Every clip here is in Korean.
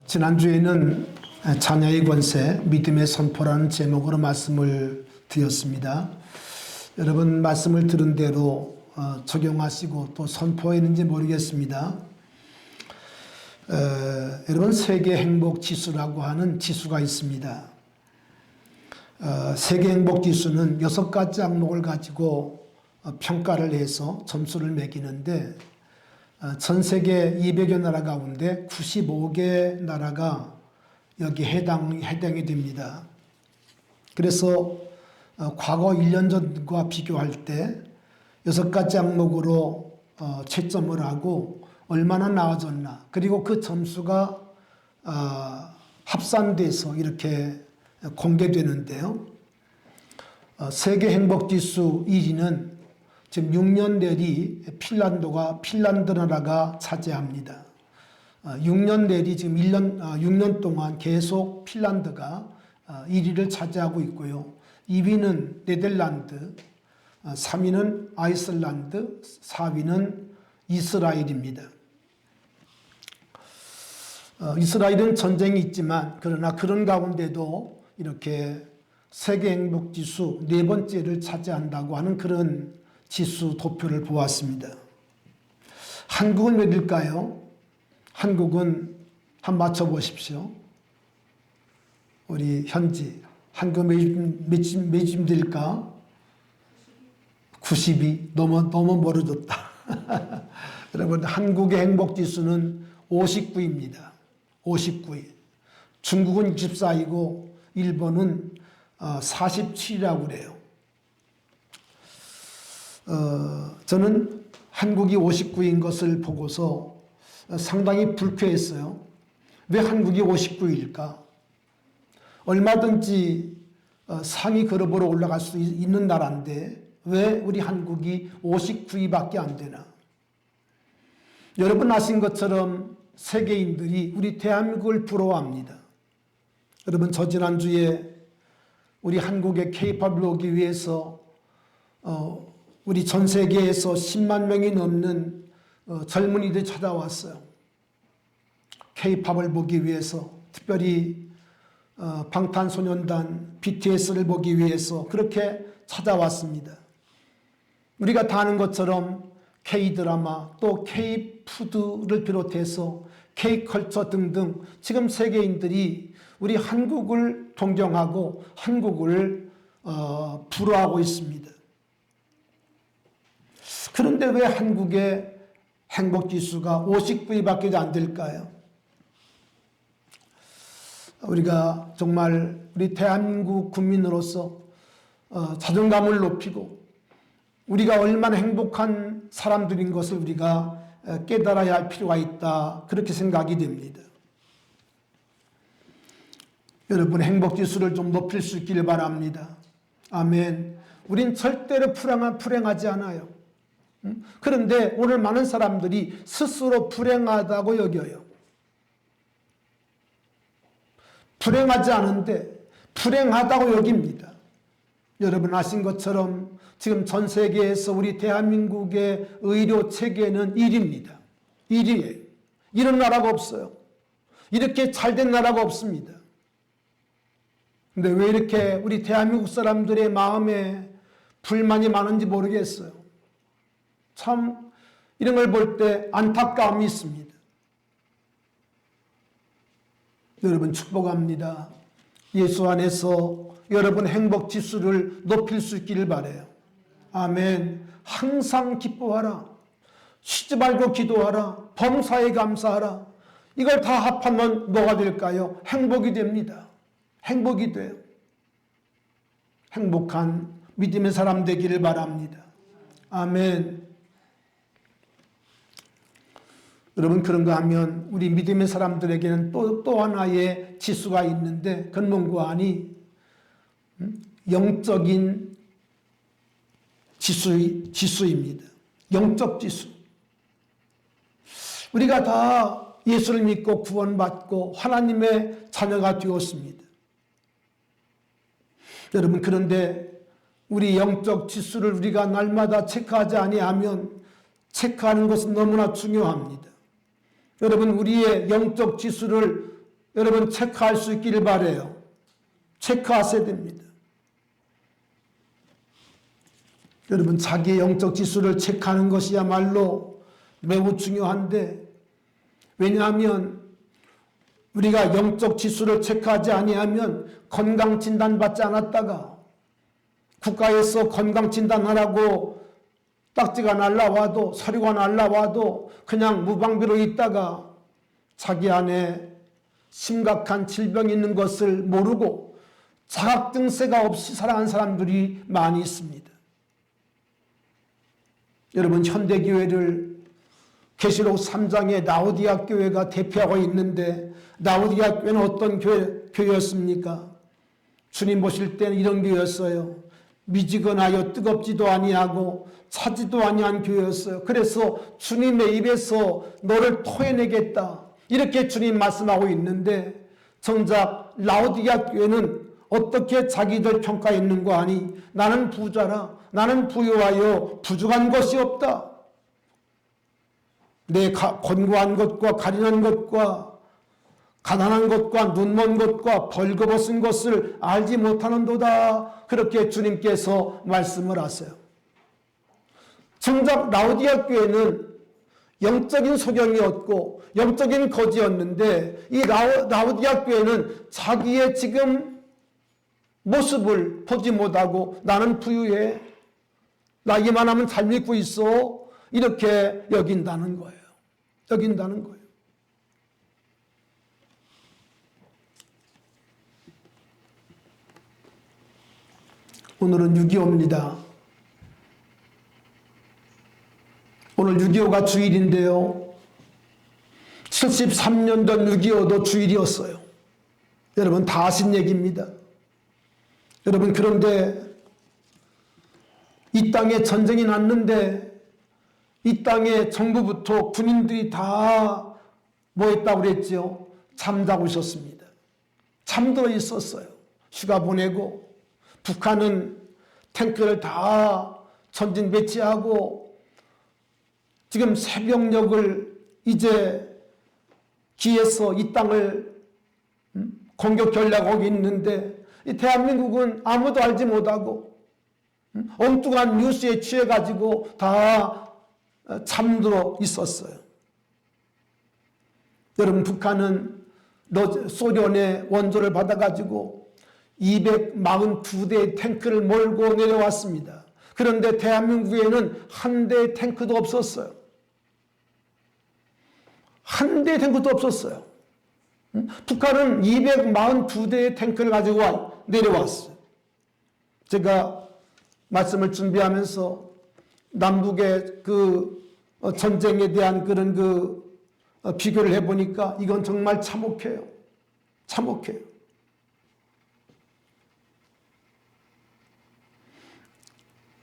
지난주에는 자녀의 권세, 믿음의 선포라는 제목으로 말씀을 드렸습니다. 여러분 말씀을 들은 대로 적용하시고 또 선포했는지 모르겠습니다. 여러분 세계 행복 지수라고 하는 지수가 있습니다. 세계 행복 지수는 6가지 항목을 가지고 평가를 해서 점수를 매기는데 전 세계 200여 나라 가운데 95개 나라가 여기 해당이 됩니다. 그래서 과거 1년 전과 비교할 때 6가지 항목으로 채점을 하고 얼마나 나아졌나, 그리고 그 점수가 합산돼서 이렇게 공개되는데요. 세계 행복지수 1위는 지금 6년 내리 핀란드 나라가 차지합니다. 6년 내리 지금 6년 동안 계속 핀란드가 1위를 차지하고 있고요. 2위는 네덜란드, 3위는 아이슬란드, 4위는 이스라엘입니다. 이스라엘은 전쟁이 있지만 그러나 그런 가운데도 이렇게 세계 행복지수 4번째를 차지한다고 하는 그런 지수 도표를 보았습니다. 한국은 몇일까요? 한국은 한번 맞춰보십시오. 우리 현지 한국 몇쯤 될까? 92. 너무 멀어졌다. 여러분 한국의 행복지수는 59입니다. 59위. 중국은 64이고 일본은 47이라고 그래요. 저는 한국이 59인 것을 보고서 상당히 불쾌했어요. 왜 한국이 59일까? 얼마든지 상위 그룹으로 올라갈 수 있는 나라인데 왜 우리 한국이 59위밖에 안 되나? 여러분 아신 것처럼 세계인들이 우리 대한민국을 부러워합니다. 여러분 저 지난주에 우리 한국의 K-팝을 오기 위해서 우리 전 세계에서 10만 명이 넘는 젊은이들이 찾아왔어요. K-팝을 보기 위해서, 특별히 방탄소년단 BTS를 보기 위해서 그렇게 찾아왔습니다. 우리가 다 아는 것처럼 K-드라마 또 K-푸드를 비롯해서 K-컬처 등등 지금 세계인들이 우리 한국을 동경하고 한국을 부러워하고 있습니다. 그런데 왜 한국의 행복지수가 59위밖에 안 될까요? 우리가 정말 우리 대한민국 국민으로서 자존감을 높이고 우리가 얼마나 행복한 사람들인 것을 우리가 깨달아야 할 필요가 있다, 그렇게 생각이 됩니다. 여러분 행복지수를 좀 높일 수 있기를 바랍니다. 아멘. 우린 절대로 불행하지 않아요. 그런데 오늘 많은 사람들이 스스로 불행하다고 여겨요. 불행하지 않은데 불행하다고 여깁니다. 여러분 아신 것처럼 지금 전 세계에서 우리 대한민국의 의료 체계는 1위입니다. 1위예요. 이런 나라가 없어요. 이렇게 잘된 나라가 없습니다. 근데 왜 이렇게 우리 대한민국 사람들의 마음에 불만이 많은지 모르겠어요. 참 이런 걸 볼 때 안타까움이 있습니다. 여러분 축복합니다. 예수 안에서 여러분 행복 지수를 높일 수 있기를 바라요. 아멘. 항상 기뻐하라. 쉬지 말고 기도하라. 범사에 감사하라. 이걸 다 합하면 뭐가 될까요? 행복이 됩니다. 행복이 돼요. 행복한 믿음의 사람 되기를 바랍니다. 아멘. 여러분 그런가 하면 우리 믿음의 사람들에게는 또 하나의 지수가 있는데 그건 뭔가 하니 영적인 지수입니다. 영적 지수. 우리가 다 예수를 믿고 구원받고 하나님의 자녀가 되었습니다. 여러분 그런데 우리 영적 지수를 우리가 날마다 체크하지 아니하면 체크하는 것은 너무나 중요합니다. 여러분 우리의 영적 지수를 여러분 체크할 수 있기를 바라요. 체크하셔야 됩니다. 여러분 자기의 영적 지수를 체크하는 것이야말로 매우 중요한데, 왜냐하면 우리가 영적 지수를 체크하지 아니하면 건강진단 받지 않았다가 국가에서 건강진단하라고 딱지가 날라와도 서류가 날라와도 그냥 무방비로 있다가 자기 안에 심각한 질병이 있는 것을 모르고 자각 증세가 없이 살아가는 사람들이 많이 있습니다. 여러분 현대교회를 계시록 3장에 라오디아 교회가 대표하고 있는데, 라오디아 교회는 어떤 교회였습니까? 주님 보실 때는 이런 교회였어요. 미지근하여 뜨겁지도 아니하고 차지도 아니한 교회였어요. 그래서 주님의 입에서 너를 토해내겠다, 이렇게 주님 말씀하고 있는데, 정작 라오디아 교회는 어떻게 자기들 평가했는가 하니 나는 부자라, 나는 부유하여 부족한 것이 없다. 내 권고한 것과 가련한 것과 가난한 것과 눈먼 것과 벌거벗은 것을 알지 못하는도다. 그렇게 주님께서 말씀을 하세요. 정작 라오디아 교회는 영적인 소경이었고 영적인 거지였는데, 이 라오디아 교회는 자기의 지금 모습을 보지 못하고 나는 부유해, 나 이만하면 잘 믿고 있어, 이렇게 여긴다는 거예요. 여긴다는 거예요. 오늘은 6.25입니다. 오늘 6.25가 주일인데요. 73년 전 6.25도 주일이었어요. 여러분 다 아신 얘기입니다. 여러분 그런데 이 땅에 전쟁이 났는데 이 땅에 정부부터 군인들이 다 뭐했다고 그랬죠? 잠자고 있었습니다. 잠들어 있었어요. 휴가 보내고 북한은 탱크를 다 전진 배치하고 지금 새벽녘을 이제 기해서 이 땅을 공격하려고 있는데, 이 대한민국은 아무도 알지 못하고 엉뚱한 뉴스에 취해가지고 다 잠들어 있었어요. 여러분 북한은 소련의 원조를 받아가지고 242대의 탱크를 몰고 내려왔습니다. 그런데 대한민국에는 한 대의 탱크도 없었어요. 한 대의 탱크도 없었어요. 북한은 242대의 탱크를 가지고 내려왔어요. 제가 말씀을 준비하면서 남북의 그 전쟁에 대한 그런 비교를 해보니까 이건 정말 참혹해요. 참혹해요.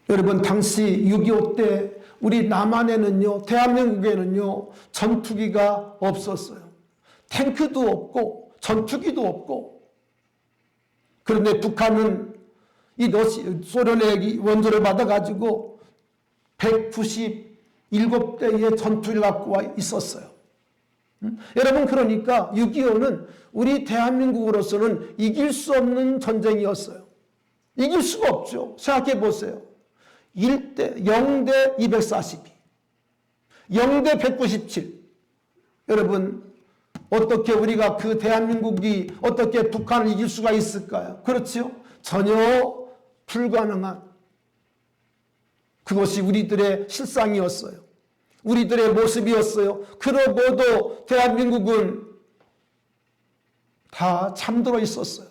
여러분 당시 6.25 때 우리 남한에는요, 대한민국에는요 전투기가 없었어요. 탱크도 없고 전투기도 없고. 그런데 북한은 이 소련의 원조를 받아가지고 197대의 전투기를 갖고 와 있었어요. 여러분 그러니까 6.25는 우리 대한민국으로서는 이길 수 없는 전쟁이었어요. 이길 수가 없죠. 생각해 보세요. 0대 242, 0대 197. 여러분 어떻게 우리가 그 대한민국이 어떻게 북한을 이길 수가 있을까요? 그렇죠? 전혀 불가능한, 그것이 우리들의 실상이었어요. 우리들의 모습이었어요. 그러고도 대한민국은 다 잠들어 있었어요.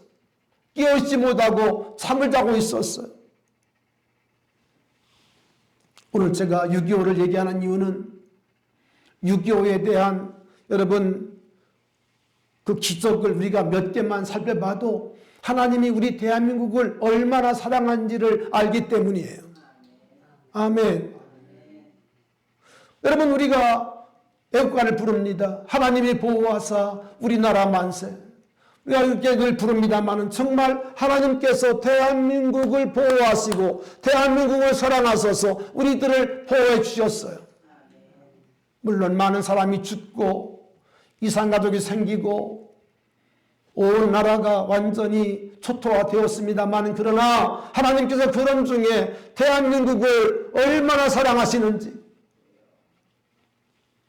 깨어있지 못하고 잠을 자고 있었어요. 오늘 제가 6.25를 얘기하는 이유는 6.25에 대한 여러분 그 기적을 우리가 몇 개만 살펴봐도 하나님이 우리 대한민국을 얼마나 사랑한지를 알기 때문이에요. 아멘. 여러분 우리가 애국가를 부릅니다. 하나님이 보호하사 우리나라 만세. 우리가 이렇게 부릅니다마는 정말 하나님께서 대한민국을 보호하시고 대한민국을 사랑하셔서 우리들을 보호해 주셨어요. 물론 많은 사람이 죽고 이산가족이 생기고 온 나라가 완전히 초토화되었습니다만, 그러나 하나님께서 그런 중에 대한민국을 얼마나 사랑하시는지.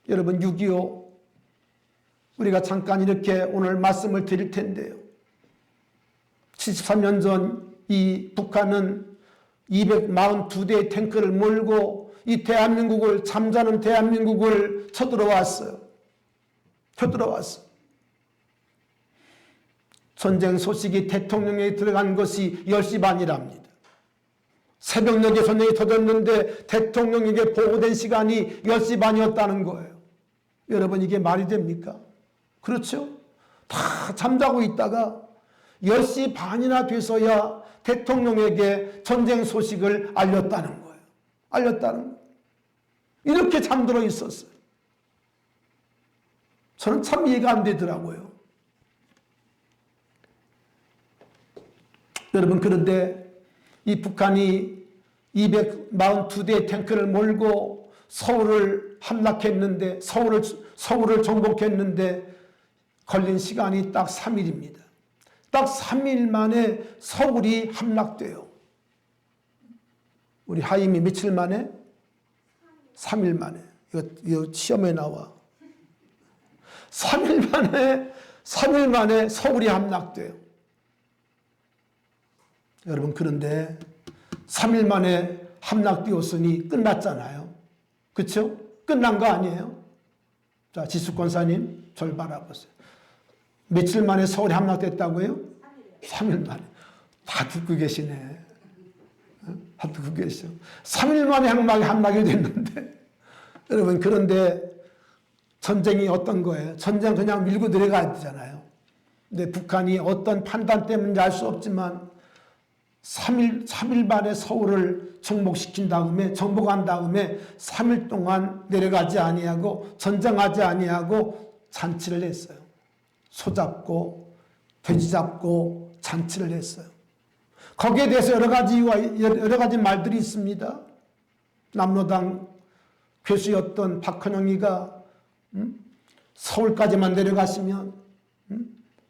여러분, 6.25 우리가 잠깐 이렇게 오늘 말씀을 드릴 텐데요. 73년 전 이 북한은 242대의 탱크를 몰고 이 대한민국을, 잠자는 대한민국을 쳐들어왔어요. 전쟁 소식이 대통령에 들어간 것이 10시 반이랍니다. 새벽녘에 전쟁이 터졌는데 대통령에게 보고된 시간이 10시 반이었다는 거예요. 여러분, 이게 말이 됩니까? 그렇죠? 다 잠자고 있다가 10시 반이나 돼서야 대통령에게 전쟁 소식을 알렸다는 거예요. 이렇게 잠들어 있었어요. 저는 참 이해가 안 되더라고요. 여러분, 그런데 이 북한이 242대의 탱크를 몰고 서울을 함락했는데, 서울을 정복했는데 걸린 시간이 딱 3일입니다. 딱 3일 만에 서울이 함락돼요. 우리 하임이 며칠 만에? 3일 만에. 이거 시험에 나와. 3일 만에 서울이 함락돼요. 여러분, 그런데 3일 만에 함락되었으니 끝났잖아요. 그렇죠? 끝난 거 아니에요? 자, 지수권사님, 절 바라보세요. 며칠 만에 서울이 함락됐다고요? 3일 만에. 다 듣고 계시네. 다 듣고 계시죠? 3일 만에 함락이 됐는데. 여러분, 그런데 전쟁이 어떤 거예요? 전쟁 그냥 밀고 내려가야 되잖아요. 근데 북한이 어떤 판단 때문인지 알 수 없지만 3일 만에 서울을 정복한 다음에 3일 동안 내려가지 아니하고 전쟁하지 아니하고 잔치를 했어요. 소 잡고 돼지 잡고 잔치를 했어요. 거기에 대해서 여러 가지 말들이 있습니다. 남로당 교수였던 박헌영이가 서울까지만 내려갔으면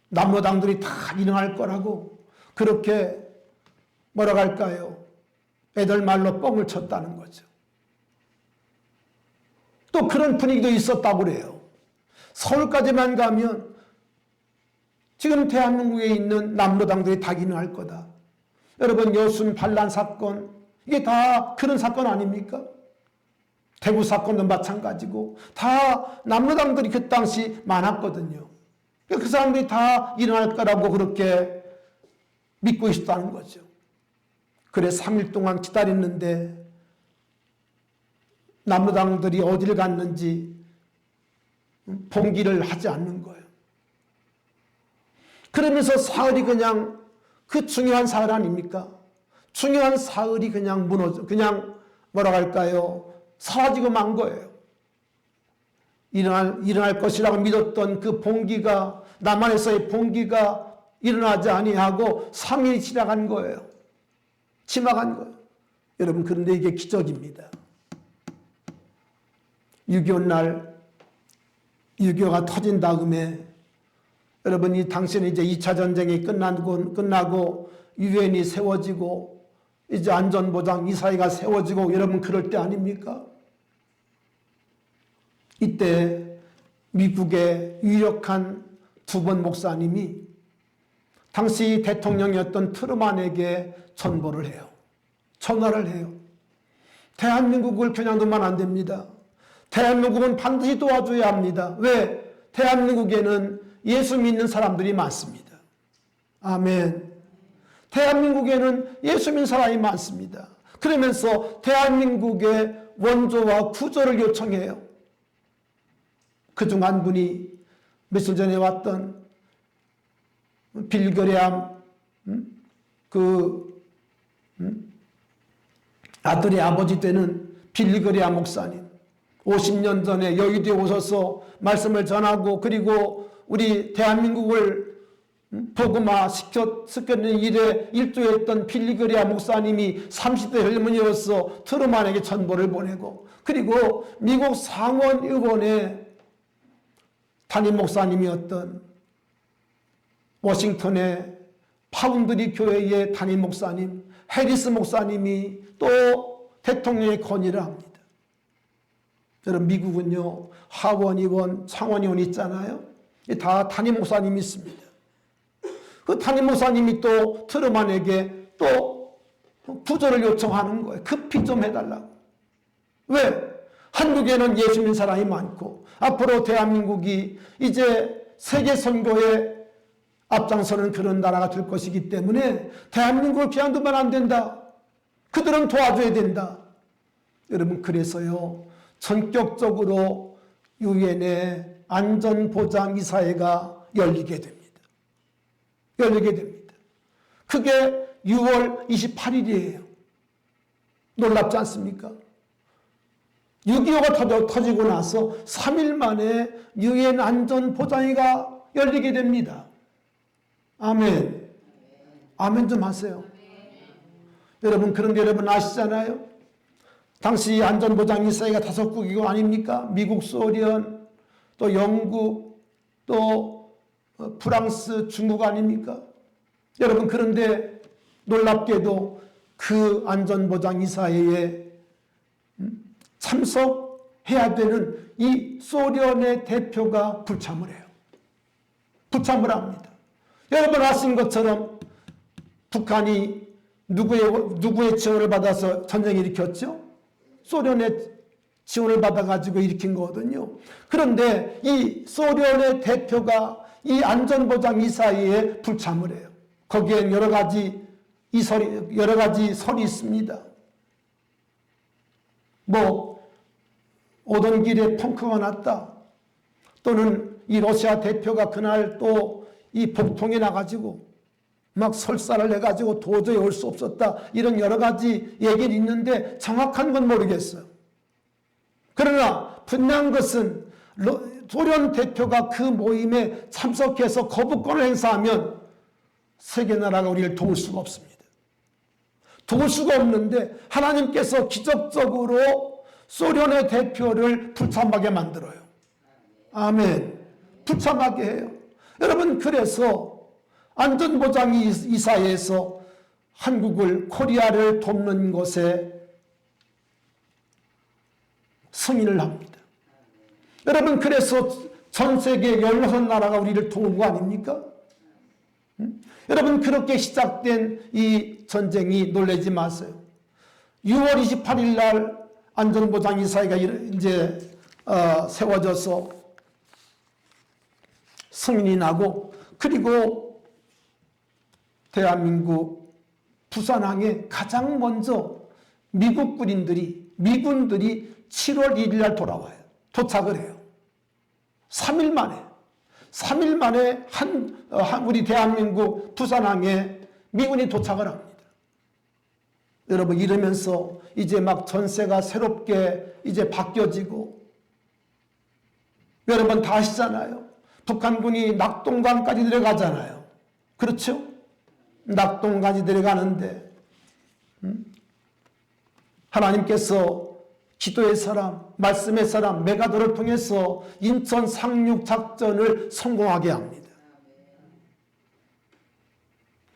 남로당들이 다 일어날 거라고 그렇게 뭐라고 할까요? 애들 말로 뻥을 쳤다는 거죠. 또 그런 분위기도 있었다고 그래요. 서울까지만 가면 지금 대한민국에 있는 남로당들이 다 일어날 거다. 여러분, 여순 반란 사건, 이게 다 그런 사건 아닙니까? 대구 사건도 마찬가지고 다 남로당들이 그 당시 많았거든요. 그 사람들이 다 일어날 거라고 그렇게 믿고 있었다는 거죠. 그래 3일 동안 기다렸는데 남로당들이 어디를 갔는지 봉기를 하지 않는 거예요. 그러면서 사흘이 그냥 그 중요한 사흘 아닙니까? 중요한 사흘이 그냥 그냥 뭐라고 할까요? 사라지고 만 거예요. 일어날 것이라고 믿었던 그 봉기가, 남한에서의 봉기가 일어나지 아니하고 3일이 지나간 거예요. 여러분, 그런데 이게 기적입니다. 6.25 날 6.25가 터진 다음에 여러분, 이 당시에는 이제 2차 전쟁이 끝나고 유엔이 세워지고 이제 안전보장 이사회가 세워지고 여러분, 그럴 때 아닙니까? 이때 미국의 유력한 두 번 목사님이 당시 대통령이었던 트루만에게 전보를 해요. 전화를 해요. 대한민국을 그냥 두면 안 됩니다. 대한민국은 반드시 도와줘야 합니다. 왜? 대한민국에는 예수 믿는 사람들이 많습니다. 아멘. 대한민국에는 예수 믿는 사람이 많습니다. 그러면서 대한민국의 원조와 구조를 요청해요. 그중 한 분이 며칠 전에 왔던 빌그레암 아들의 아버지 되는 빌그레암 목사님, 50년 전에 여의도에 오셔서 말씀을 전하고 그리고 우리 대한민국을 복음화 시켰는 일에 일조했던 빌리그레암 목사님이 30대 젊은이로서 트루만에게 전보를 보내고 그리고 미국 상원의원의 담임 목사님이었던 워싱턴의 파운드리 교회의 담임 목사님, 해리스 목사님이 또 대통령의 건의를 합니다. 여러분, 미국은요, 하원의원, 상원의원 있잖아요. 다 담임 목사님이 있습니다. 그 담임 목사님이 또 트루만에게 또 구조를 요청하는 거예요. 급히 좀 해달라고. 왜? 한국에는 예수 믿는 사람이 많고 앞으로 대한민국이 이제 세계 선교에 앞장서는 그런 나라가 될 것이기 때문에 대한민국을 그냥 두면 안 된다. 그들은 도와줘야 된다. 여러분, 그래서요, 전격적으로 유엔의 안전보장이사회가 열리게 됩니다. 열리게 됩니다. 그게 6월 28일이에요. 놀랍지 않습니까? 6.25가 터지고 나서 3일 만에 유엔 안전보장회가 열리게 됩니다. 아멘. 아멘 좀 하세요. 여러분, 그런데 여러분 아시잖아요? 당시 안전보장이사회가 5국이고 아닙니까? 미국, 소련, 또 영국, 또 프랑스, 중국 아닙니까? 여러분, 그런데 놀랍게도 그 안전보장이사회에 참석해야 되는 이 소련의 대표가 불참을 해요. 불참을 합니다. 여러분 아신 것처럼 북한이 누구의 지원을 받아서 전쟁을 일으켰죠? 소련의 지원을 받아가지고 일으킨 거거든요. 그런데 이 소련의 대표가 이 안전보장이사회에 불참을 해요. 거기엔 여러 가지 설이 있습니다. 오던 길에 펑크가 났다. 또는 이 러시아 대표가 그날 또 이 복통에 나가지고 막 설사를 해가지고 도저히 올 수 없었다. 이런 여러 가지 얘기를 있는데 정확한 건 모르겠어요. 그러나 분명한 것은 소련 대표가 그 모임에 참석해서 거부권을 행사하면 세계 나라가 우리를 도울 수가 없습니다. 도울 수가 없는데 하나님께서 기적적으로 소련의 대표를 불참하게 만들어요. 아멘. 불참하게 해요. 여러분, 그래서 안전보장이사회에서 한국을, 코리아를 돕는 것에 승인을 합니다. 여러분, 그래서 전 세계 16나라가 우리를 도운 거 아닙니까? 여러분, 그렇게 시작된 이 전쟁이 놀라지 마세요. 6월 28일 날 안전보장이사회가 이제 세워져서 승인이 나고, 그리고 대한민국 부산항에 가장 먼저 미군들이 7월 1일 날 돌아와요. 도착을 해요. 3일 만에 우리 대한민국 부산항에 미군이 도착을 합니다. 여러분, 이러면서 이제 막 전세가 새롭게 이제 바뀌어지고, 여러분 다 아시잖아요. 북한군이 낙동강까지 내려가잖아요. 그렇죠? 낙동강까지 내려가는데 하나님께서 기도의 사람, 말씀의 사람, 메가더를 통해서 인천 상륙 작전을 성공하게 합니다.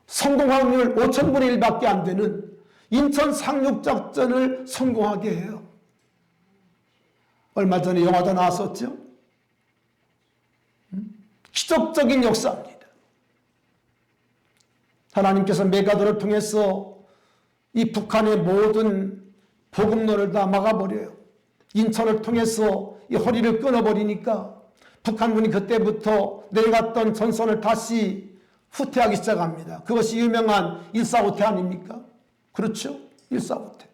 성공 확률 5,000분의 1밖에 안 되는 인천 상륙 작전을 성공하게 해요. 얼마 전에 영화도 나왔었죠? 기적적인 역사입니다. 하나님께서 메가더를 통해서 이 북한의 모든 보급로를 다 막아버려요. 인천을 통해서 이 허리를 끊어버리니까 북한군이 그때부터 내려갔던 전선을 다시 후퇴하기 시작합니다. 그것이 유명한 일사후퇴 아닙니까? 그렇죠? 일사후퇴.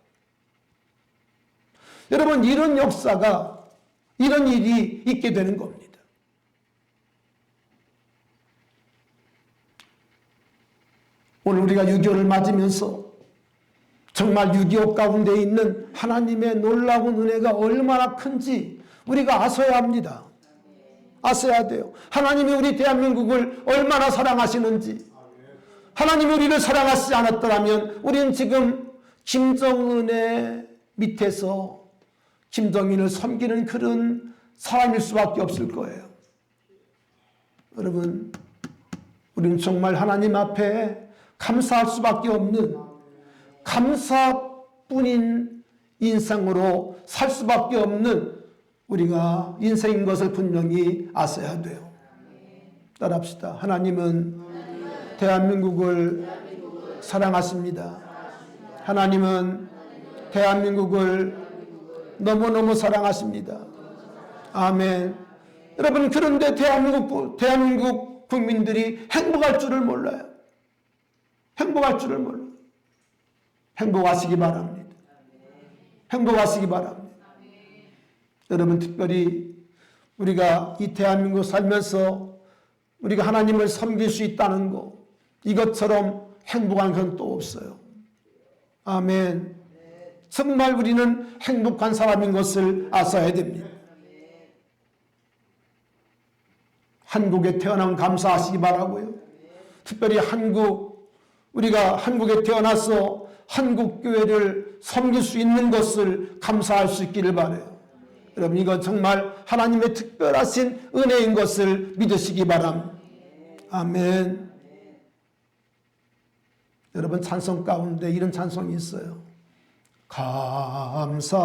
여러분, 이런 역사가, 이런 일이 있게 되는 겁니다. 오늘 우리가 6.25를 맞으면서 정말 6.25 가운데 있는 하나님의 놀라운 은혜가 얼마나 큰지 우리가 아셔야 합니다. 아셔야 돼요. 하나님이 우리 대한민국을 얼마나 사랑하시는지. 하나님이 우리를 사랑하시지 않았더라면 우리는 지금 김정은의 밑에서 김정인을 섬기는 그런 사람일 수밖에 없을 거예요. 여러분, 우리는 정말 하나님 앞에 감사할 수밖에 없는 감사뿐인 인생으로 살 수밖에 없는 우리가 인생인 것을 분명히 아셔야 돼요. 따라합시다. 하나님은 대한민국을 사랑하십니다. 하나님은 대한민국을 너무너무 사랑하십니다. 아멘. 여러분, 그런데 대한민국 국민들이 행복할 줄을 몰라요. 행복할 줄을 몰라요. 행복하시기 바랍니다. 행복하시기 바랍니다. 여러분, 특별히 우리가 이 대한민국 살면서 우리가 하나님을 섬길 수 있다는 것, 이것처럼 행복한 건 또 없어요. 아멘. 정말 우리는 행복한 사람인 것을 아셔야 됩니다. 한국에 태어난 감사하시기 바라고요. 특별히 우리가 한국에 태어나서 한국 교회를 섬길 수 있는 것을 감사할 수 있기를 바라요. 여러분, 이건 정말 하나님의 특별하신 은혜인 것을 믿으시기 바랍니다. 아멘. 여러분, 찬송 가운데 이런 찬송이 있어요. 감사,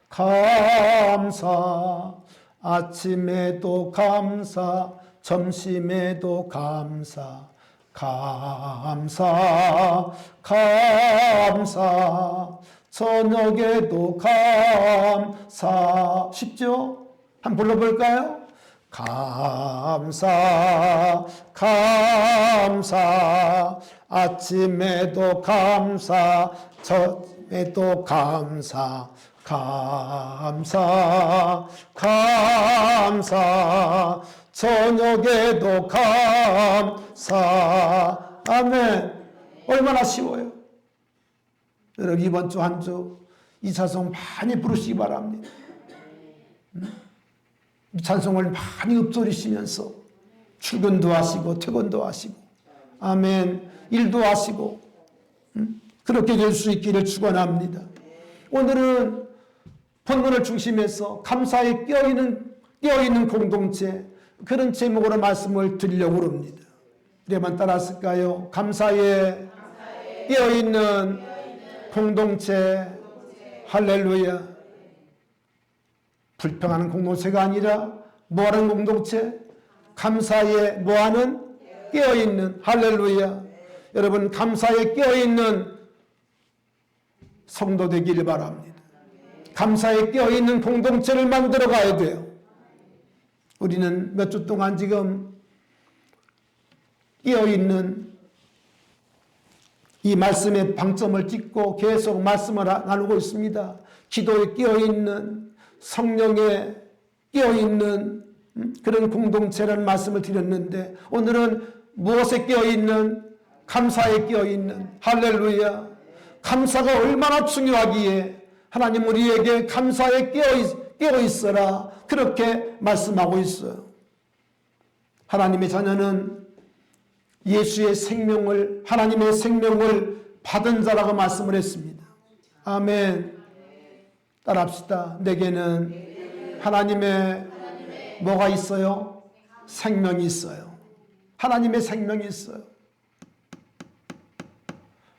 감사, 아침에도 감사, 점심에도 감사, 감사, 감사, 저녁에도 감사. 쉽죠? 한번 불러볼까요? 감사, 감사, 아침에도 감사, 저녁에도 감사, 감사, 감사, 저녁에도 감사. 아멘. 얼마나 쉬워요. 여러분, 이번 주 한 주 이 찬송 많이 부르시기 바랍니다. 이 찬송을 많이 읊조리시면서 출근도 하시고 퇴근도 하시고, 아멘, 일도 하시고, 그렇게 될 수 있기를 축원합니다. 오늘은 본문을 중심해서 감사에 깨어있는 공동체, 그런 제목으로 말씀을 드리려고 합니다. 우리만 따라했을까요? 감사에 깨어있는 공동체. 할렐루야. 불평하는 공동체가 아니라 뭐하는 공동체? 감사에 뭐하는? 깨어있는. 할렐루야. 여러분, 감사에 깨어있는 성도 되기를 바랍니다. 감사에 깨어있는 공동체를 만들어 가야 돼요. 우리는 몇 주 동안 지금 깨어있는 이 말씀의 방점을 찍고 계속 말씀을 나누고 있습니다. 기도에 깨어있는, 성령에 깨어있는 그런 공동체라는 말씀을 드렸는데, 오늘은 무엇에 깨어있는? 감사에 깨어있는. 할렐루야. 감사가 얼마나 중요하기에 하나님 우리에게 감사에 깨어있어라, 그렇게 말씀하고 있어요. 하나님의 자녀는 예수의 생명을, 하나님의 생명을 받은 자라고 말씀을 했습니다. 아멘. 따라합시다. 내게는 하나님의 뭐가 있어요? 생명이 있어요. 하나님의 생명이 있어요.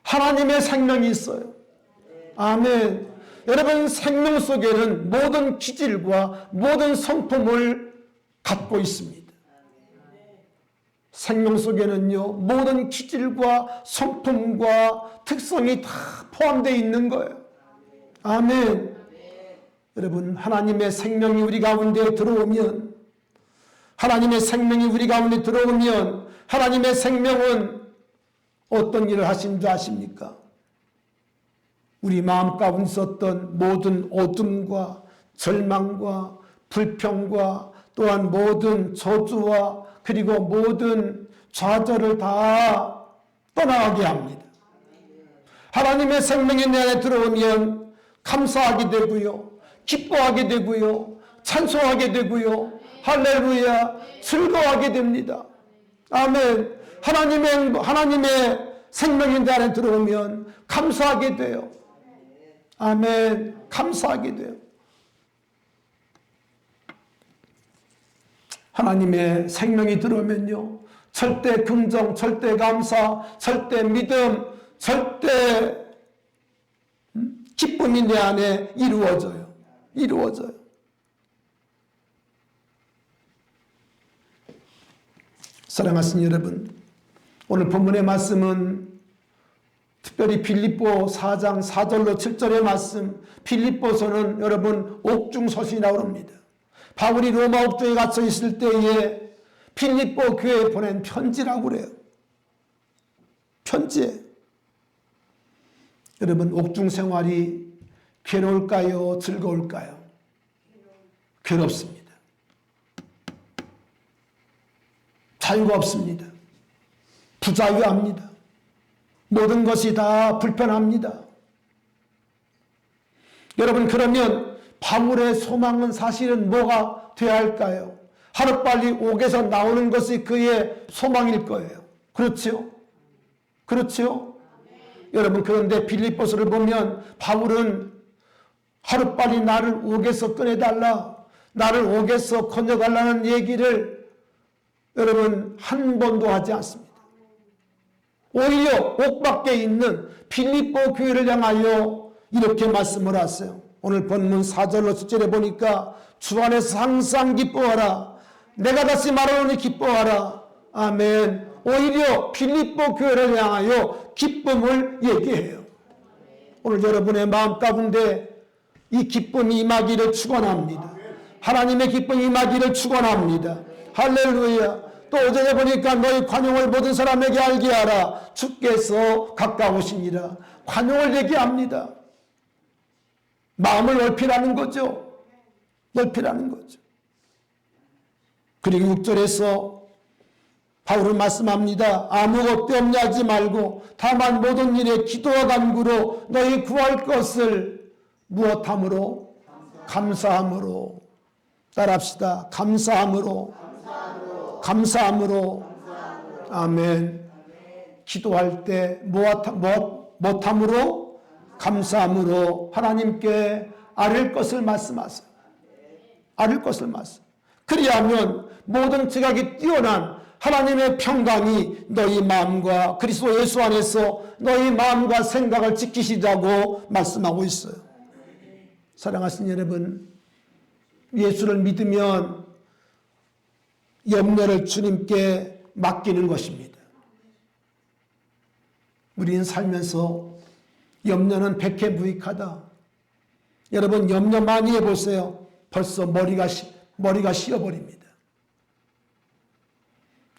하나님의 생명이 있어요. 아멘. 여러분, 생명 속에는 모든 기질과 모든 성품을 갖고 있습니다. 생명 속에는요, 모든 기질과 성품과 특성이 다 포함되어 있는 거예요. 아멘. 여러분, 하나님의 생명이 우리 가운데 들어오면, 하나님의 생명이 우리 가운데 들어오면, 하나님의 생명은 어떤 일을 하신 줄 아십니까? 우리 마음 가운데 있었던 모든 어둠과 절망과 불평과 또한 모든 저주와 그리고 모든 좌절을 다 떠나가게 합니다. 하나님의 생명이 내 안에 들어오면 감사하게 되고요, 기뻐하게 되고요, 찬송하게 되고요, 할렐루야, 즐거워하게 됩니다. 아멘. 하나님의 생명이 내 안에 들어오면 감사하게 돼요. 아멘. 감사하게 돼요. 하나님의 생명이 들어오면요, 절대 긍정, 절대 감사, 절대 믿음, 절대 기쁨이 내 안에 이루어져요. 이루어져요. 사랑하신 여러분, 오늘 본문의 말씀은 특별히 빌립보 4장 4절로 7절의 말씀, 빌립보서는 여러분 옥중서신이 나옵니다. 바울이 로마 옥중에 갇혀 있을 때에 빌립보 교회에 보낸 편지라고 그래요. 편지에. 여러분, 옥중 생활이 괴로울까요? 즐거울까요? 괴롭습니다. 자유가 없습니다. 부자유합니다. 모든 것이 다 불편합니다. 여러분, 그러면 바울의 소망은 사실은 뭐가 되어야 할까요? 하루빨리 옥에서 나오는 것이 그의 소망일 거예요. 그렇죠? 그렇죠? 여러분, 그런데 빌립보서를 보면 바울은 하루빨리 나를 옥에서 꺼내달라, 나를 옥에서 건져달라는 얘기를 여러분 한 번도 하지 않습니다. 오히려 옥 밖에 있는 빌립보 교회를 향하여 이렇게 말씀을 하세요. 오늘 본문 4절로 10절에 보니까 주 안에서 항상 기뻐하라. 내가 다시 말하노니 기뻐하라. 아멘. 오히려 빌립보 교회를 향하여 기쁨을 얘기해요. 오늘 여러분의 마음 가운데 이 기쁨이 임하기를 축원합니다. 하나님의 기쁨이 임하기를 축원합니다. 할렐루야. 또 오전에 보니까 너희 관용을 모든 사람에게 알게 하라. 주께서 가까우시니라. 관용을 얘기합니다. 마음을 넓히라는 거죠. 넓히라는 거죠. 그리고 6절에서 바울은 말씀합니다. 아무것도 없냐 하지 말고 다만 모든 일에 기도와 간구로 너희 구할 것을 무엇함으로? 감사함으로. 따라합시다. 감사함으로. 감사함으로. 아멘. 기도할 때 무엇함으로? 감사함으로 하나님께 아뢰을 것을 말씀하세요. 아뢰을 것을 말씀. 그리하면 모든 지각이 뛰어난 하나님의 평강이 너희 마음과 그리스도 예수 안에서 너희 마음과 생각을 지키시자고 말씀하고 있어요. 사랑하신 여러분, 예수를 믿으면 염려를 주님께 맡기는 것입니다. 우리는 살면서 염려는 백해무익하다. 여러분, 염려 많이 해보세요. 벌써 머리가 쉬어버립니다.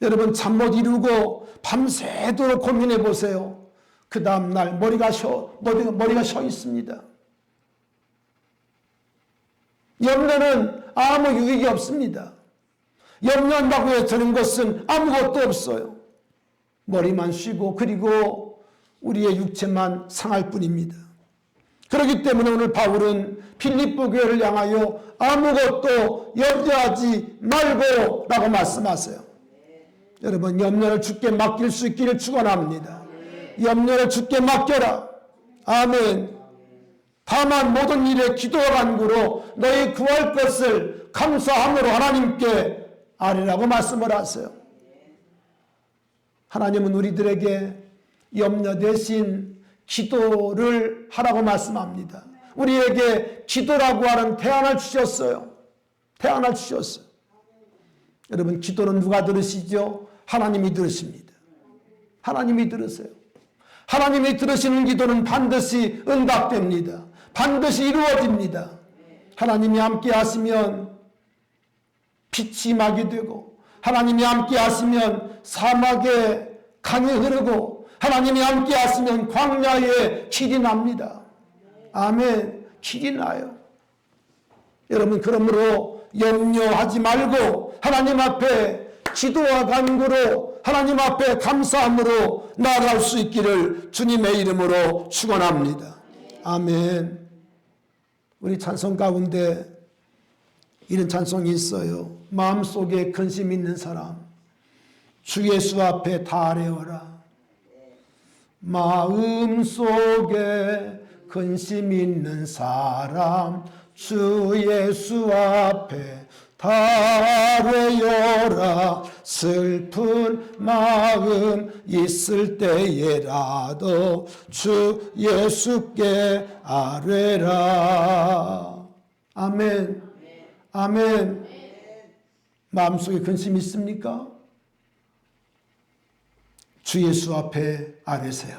여러분, 잠 못 이루고 밤새도록 고민해 보세요. 그 다음날 머리가 쉬어 있습니다. 염려는 아무 유익이 없습니다. 염려한다고 해서 되는 것은 아무것도 없어요. 머리만 쉬고 그리고 우리의 육체만 상할 뿐입니다. 그렇기 때문에 오늘 바울은 빌립보 교회를 향하여 아무것도 염려하지 말고 라고 말씀하세요. 여러분, 염려를 주께 맡길 수 있기를 축원합니다. 염려를 주께 맡겨라. 아멘. 다만 모든 일에 기도와 간구로 너희 구할 것을 감사함으로 하나님께 아뢰라고 말씀을 하세요. 하나님은 우리들에게 염려 대신 기도를 하라고 말씀합니다. 우리에게 기도라고 하는 대안을 주셨어요. 대안을 주셨어요. 여러분, 기도는 누가 들으시죠? 하나님이 들으십니다. 하나님이 들으세요. 하나님이 들으시는 기도는 반드시 응답됩니다. 반드시 이루어집니다. 하나님이 함께 하시면 빛이 임하게 되고, 하나님이 함께 하시면 사막에 강이 흐르고, 하나님이 함께 하시면 광야에 길이 납니다. 아멘. 길이 나요. 여러분, 그러므로 염려하지 말고 하나님 앞에 기도와 간구로 하나님 앞에 감사함으로 나아갈 수 있기를 주님의 이름으로 축원합니다. 아멘. 우리 찬송 가운데 이런 찬송이 있어요. 마음속에 근심 있는 사람 주 예수 앞에 다 아뢰어라. 마음속에 근심 있는 사람 주 예수 앞에 다뢰요라. 슬픈 마음 있을 때에라도 주 예수께 아뢰라. 아멘. 아멘. 마음속에 근심 있습니까? 주 예수 앞에 아뢰세요.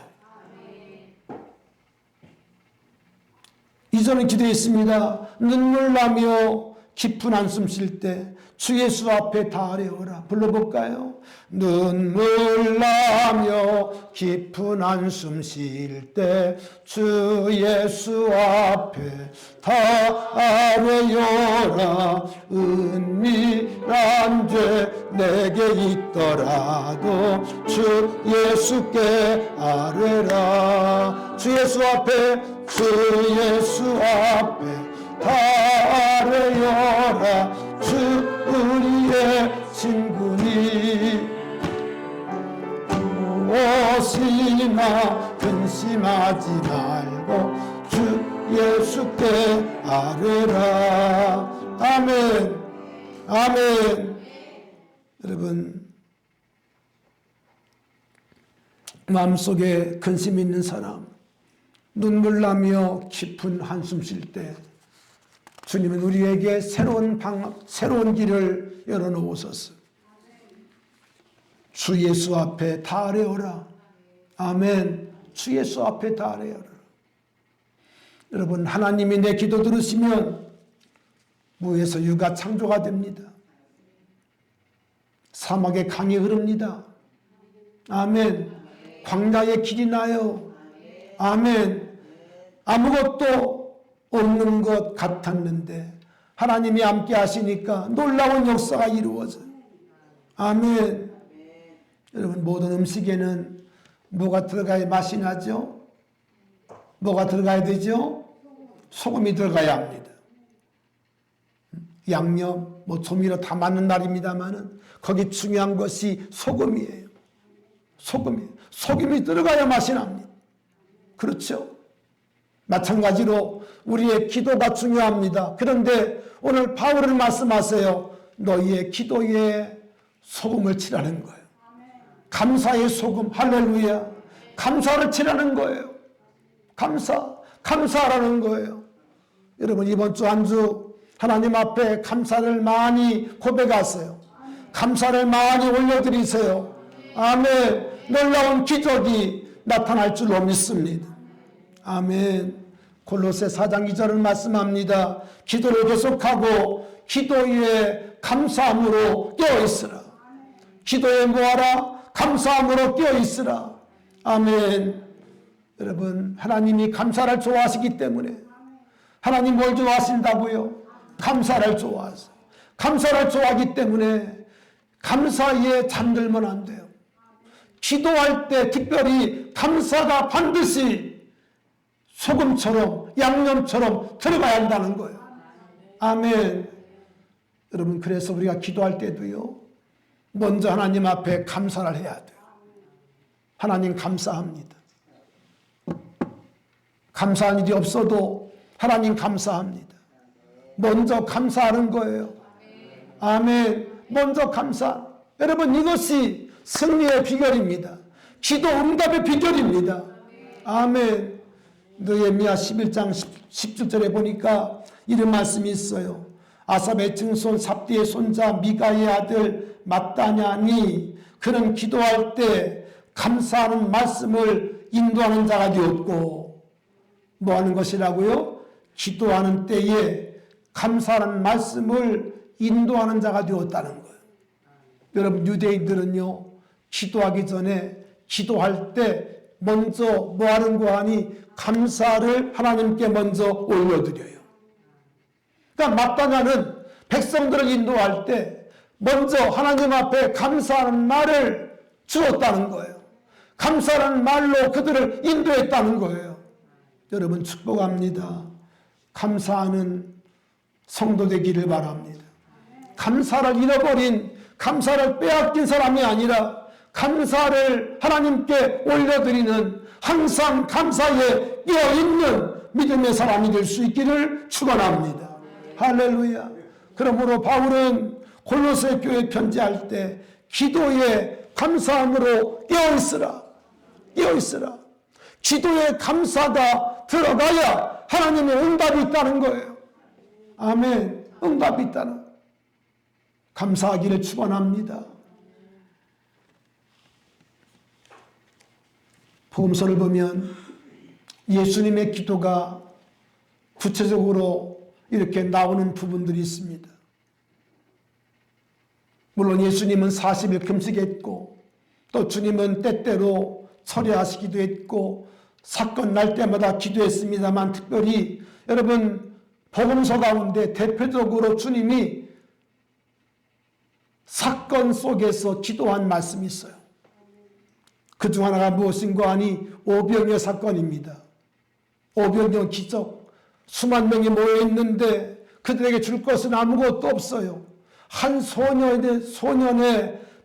이전에 기도했습니다. 눈물 나며 깊은 한숨 쉴 때 주 예수 앞에 다 아뢰어라. 불러볼까요? 눈물 나며 깊은 한숨 쉴 때 주 예수 앞에 다 아뢰어라. 은밀한 죄 내게 있더라도 주 예수께 아뢰라. 주 예수 앞에, 주 예수 앞에 다 아뢰어라. 주 우리의 친구니 무엇이나 근심하지 말고 주 예수께 아뢰라. 아멘. 아멘. 여러분, 마음속에 근심 있는 사람, 눈물 나며 깊은 한숨 쉴 때 주님은 우리에게 새로운 방법, 새로운 길을 열어놓으소서. 주 예수 앞에 다 아뢰어라. 아멘. 주 예수 앞에 다 아뢰어라. 여러분, 하나님이 내 기도 들으시면 무에서 유가 창조가 됩니다. 사막에 강이 흐릅니다. 아멘. 광야에 길이 나요. 아멘. 아무것도 없는 것 같았는데 하나님이 함께 하시니까 놀라운 역사가 이루어져요. 아멘. 여러분, 모든 음식에는 뭐가 들어가야 맛이 나죠? 뭐가 들어가야 되죠? 소금이 들어가야 합니다. 양념, 조미료 다 맞는 날입니다만은 거기 중요한 것이 소금이에요. 소금이에요. 소금이 들어가야 맛이 납니다. 그렇죠? 마찬가지로 우리의 기도가 중요합니다. 그런데 오늘 바울은 말씀하세요. 너희의 기도에 소금을 칠하는 거예요. 감사의 소금, 할렐루야. 감사를 칠하는 거예요. 감사하라는 거예요. 여러분, 이번 주 한 주 하나님 앞에 감사를 많이 고백하세요. 감사를 많이 올려드리세요. 아멘. 놀라운 기적이 나타날 줄로 믿습니다. 아멘. 골로새 4장 2절을 말씀합니다. 기도를 계속하고 기도에 감사함으로 깨어있으라. 기도에 뭐하라? 감사함으로 깨어있으라. 아멘. 여러분, 하나님이 감사를 좋아하시기 때문에, 하나님 뭘 좋아하신다고요? 감사를 좋아하세요. 감사를 좋아하기 때문에 감사에 잠들면 안 돼요. 기도할 때 특별히 감사가 반드시 소금처럼 양념처럼 들어가야 한다는 거예요. 아멘. 여러분, 그래서 우리가 기도할 때도요, 먼저 하나님 앞에 감사를 해야 돼요. 하나님 감사합니다. 감사한 일이 없어도 하나님 감사합니다. 먼저 감사하는 거예요. 아멘. 먼저 감사. 여러분, 이것이 승리의 비결입니다. 기도 응답의 비결입니다. 아멘. 느헤미야 11장 17절에 보니까 이런 말씀이 있어요. 아삽의 증손 삽디의 손자 미가의 아들 마따냐니 그는 기도할 때 감사하는 말씀을 인도하는 자가 되었고, 뭐 하는 것이라고요? 기도하는 때에 감사하는 말씀을 인도하는 자가 되었다는 거예요. 여러분, 유대인들은요, 기도하기 전에 기도할 때 먼저 뭐 하는 거 하니? 감사를 하나님께 먼저 올려드려요. 그러니까 마따냐는 백성들을 인도할 때 먼저 하나님 앞에 감사하는 말을 주었다는 거예요. 감사하는 말로 그들을 인도했다는 거예요. 여러분, 축복합니다. 감사하는 성도 되기를 바랍니다. 감사를 잃어버린, 감사를 빼앗긴 사람이 아니라 감사를 하나님께 올려드리는, 항상 감사에 깨어있는 믿음의 사람이 될 수 있기를 축원합니다. 할렐루야. 그러므로 바울은 골로새 교회 편지할 때 기도에 감사함으로 깨어있으라. 깨어있으라. 기도에 감사가 들어가야 하나님의 응답이 있다는 거예요. 아멘. 응답이 있다는. 감사하기를 축원합니다. 복음서를 보면 예수님의 기도가 구체적으로 이렇게 나오는 부분들이 있습니다. 물론 예수님은 40일 금식했고 또 주님은 때때로 철회하시기도 했고 사건 날 때마다 기도했습니다만 특별히 여러분 복음서 가운데 대표적으로 주님이 사건 속에서 기도한 말씀이 있어요. 그중 하나가 무엇인가 하니 오병이어 사건입니다. 오병이어 기적. 수만 명이 모여있는데 그들에게 줄 것은 아무것도 없어요. 한 소년의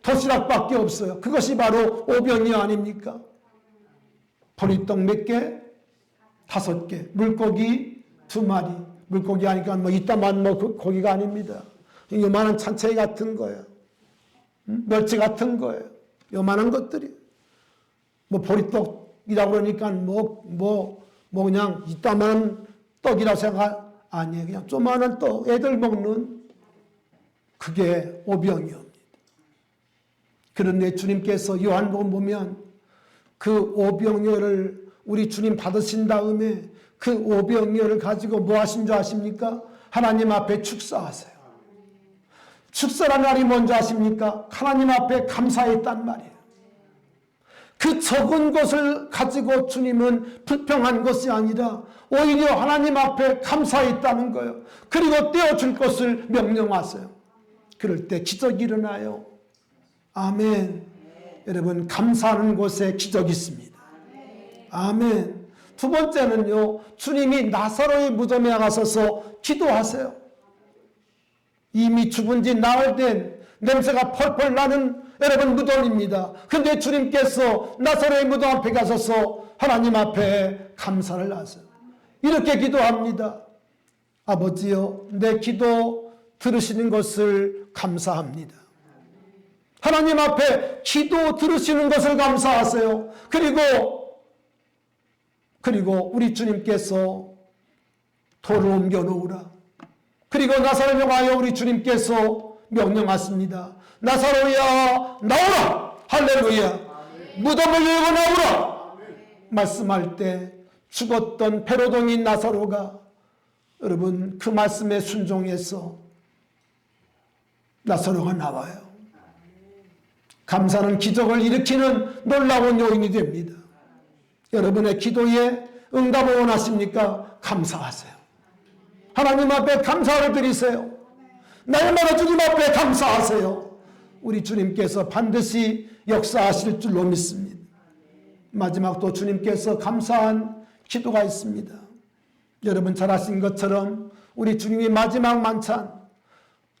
도시락밖에 없어요. 그것이 바로 오병이어 아닙니까? 보리떡 몇 개? 5개. 물고기 2마리. 물고기 하니까 뭐 이따만 고기가 아닙니다. 요만한 찬채 같은 거예요. 멸치 같은 거예요. 요만한 것들이. 뭐 보리떡이라고 그러니까 그냥 이따만한 떡이라고 생각 아니에요. 그냥 조만한 떡, 애들 먹는 그게 오병이어입니다. 그런데 주님께서 요한복음 보면 그 오병이어를 우리 주님 받으신 다음에 그 오병이어를 가지고 뭐 하신 줄 아십니까? 하나님 앞에 축사하세요. 축사라는 말이 뭔지 아십니까? 하나님 앞에 감사했단 말이에요. 그 적은 것을 가지고 주님은 불평한 것이 아니라 오히려 하나님 앞에 감사했다는 거예요. 그리고 떼어줄 것을 명령하세요. 그럴 때 기적이 일어나요. 아멘. 여러분 감사하는 곳에 기적이 있습니다. 아멘. 두 번째는요. 주님이 나사로의 무덤에 가셔서 기도하세요. 이미 죽은 지 나흘 된 냄새가 펄펄 나는 여러분 무덤입니다. 그런데 주님께서 나사로의 무덤 앞에 가셔서 하나님 앞에 감사를 하세요. 이렇게 기도합니다. 아버지요, 내 기도 들으시는 것을 감사합니다. 하나님 앞에 기도 들으시는 것을 감사하세요. 그리고 우리 주님께서 돌을 옮겨 놓으라. 그리고 나사로를 향하여 우리 주님께서 명령하십니다. 나사로야 나오라. 할렐루야. 무덤을 열고 나오라. 말씀할 때 죽었던 베로동인 나사로가 여러분 그 말씀에 순종해서 나사로가 나와요. 감사는 기적을 일으키는 놀라운 요인이 됩니다. 여러분의 기도에 응답을 원하십니까? 감사하세요. 하나님 앞에 감사를 드리세요. 날마다 주님 앞에 감사하세요. 우리 주님께서 반드시 역사하실 줄로 믿습니다. 마지막 또 주님께서 감사한 기도가 있습니다. 여러분 잘 아신 것처럼 우리 주님이 마지막 만찬,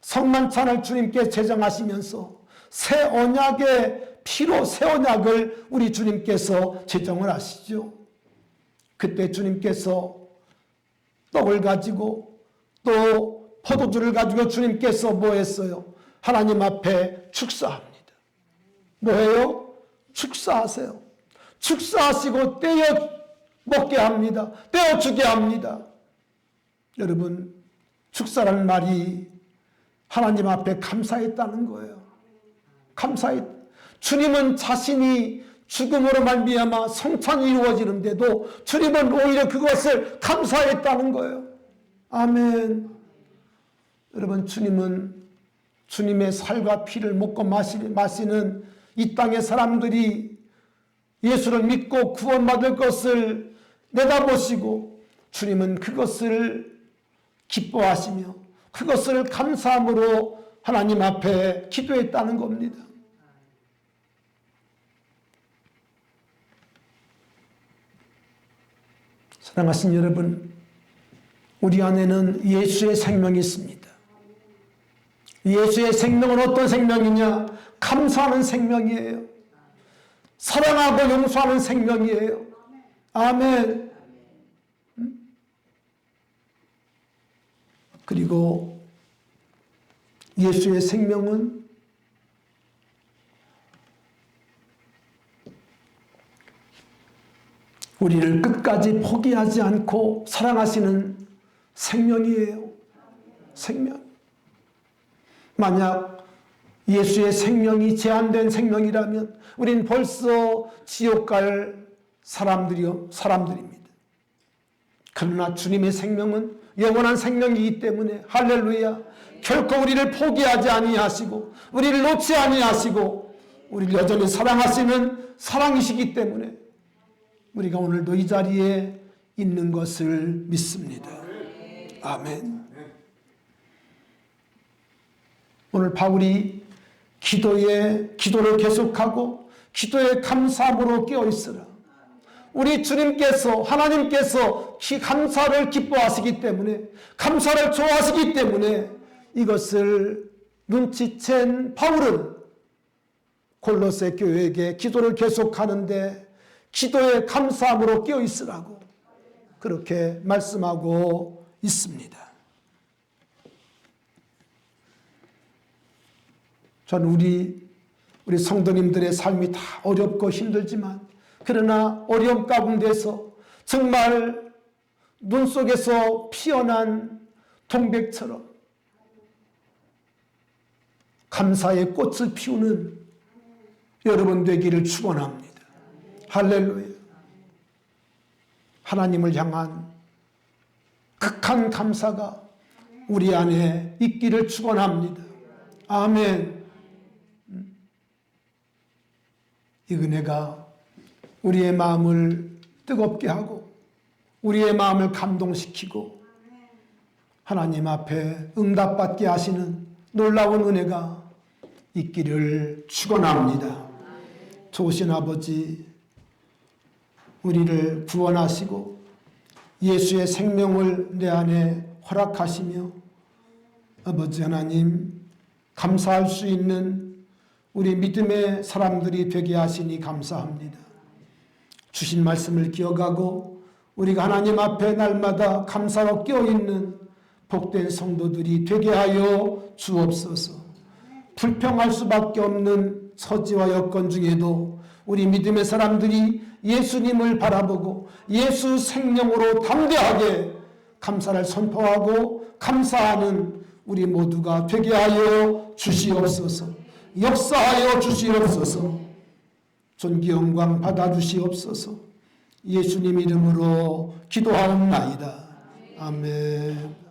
성만찬을 주님께 제정하시면서 새 언약의 피로 새 언약을 우리 주님께서 제정을 하시죠. 그때 주님께서 떡을 가지고 또 포도주를 가지고 주님께서 뭐 했어요? 하나님 앞에 축사합니다. 뭐예요? 축사하세요. 축사하시고 떼어 먹게 합니다. 떼어 주게 합니다. 여러분 축사라는 말이 하나님 앞에 감사했다는 거예요. 주님은 자신이 죽음으로 말미암아 성찬이 이루어지는데도 주님은 오히려 그것을 감사했다는 거예요. 아멘. 여러분 주님은 주님의 살과 피를 먹고 마시는 이 땅의 사람들이 예수를 믿고 구원받을 것을 내다보시고 주님은 그것을 기뻐하시며 그것을 감사함으로 하나님 앞에 기도했다는 겁니다. 사랑하신 여러분, 우리 안에는 예수의 생명이 있습니다. 예수의 생명은 어떤 생명이냐? 감사하는 생명이에요. 사랑하고 용서하는 생명이에요. 아멘. 그리고 예수의 생명은 우리를 끝까지 포기하지 않고 사랑하시는 생명이에요. 생명. 만약 예수의 생명이 제한된 생명이라면 우린 벌써 지옥 갈 사람들입니다. 그러나 주님의 생명은 영원한 생명이기 때문에 할렐루야, 결코 우리를 포기하지 아니하시고 우리를 놓지 아니하시고 우리를 여전히 사랑하시는 사랑이시기 때문에 우리가 오늘도 이 자리에 있는 것을 믿습니다. 아멘. 오늘 바울이 기도를 계속하고 기도에 감사함으로 깨어있으라. 우리 주님께서, 하나님께서 감사를 기뻐하시기 때문에, 감사를 좋아하시기 때문에 이것을 눈치챈 바울은 골로새 교회에게 기도를 계속하는데 기도에 감사함으로 깨어있으라고 그렇게 말씀하고 있습니다. 전 우리 성도님들의 삶이 다 어렵고 힘들지만, 그러나 어려움 가운데서 정말 눈 속에서 피어난 동백처럼 감사의 꽃을 피우는 여러분 되기를 축원합니다. 할렐루야. 하나님을 향한 극한 감사가 우리 안에 있기를 축원합니다. 아멘. 이 은혜가 우리의 마음을 뜨겁게 하고 우리의 마음을 감동시키고 하나님 앞에 응답받게 하시는 놀라운 은혜가 있기를 축원합니다. 좋으신 아버지, 우리를 구원하시고 예수의 생명을 내 안에 허락하시며 아버지 하나님, 감사할 수 있는 우리 믿음의 사람들이 되게 하시니 감사합니다. 주신 말씀을 기억하고 우리가 하나님 앞에 날마다 감사로 깨어있는 복된 성도들이 되게 하여 주옵소서. 불평할 수밖에 없는 처지와 여건 중에도 우리 믿음의 사람들이 예수님을 바라보고 예수 생명으로 담대하게 감사를 선포하고 감사하는 우리 모두가 되게 하여 주시옵소서. 역사하여 주시옵소서. 존귀 영광 받아주시옵소서. 예수님 이름으로 기도하옵나이다. 아멘.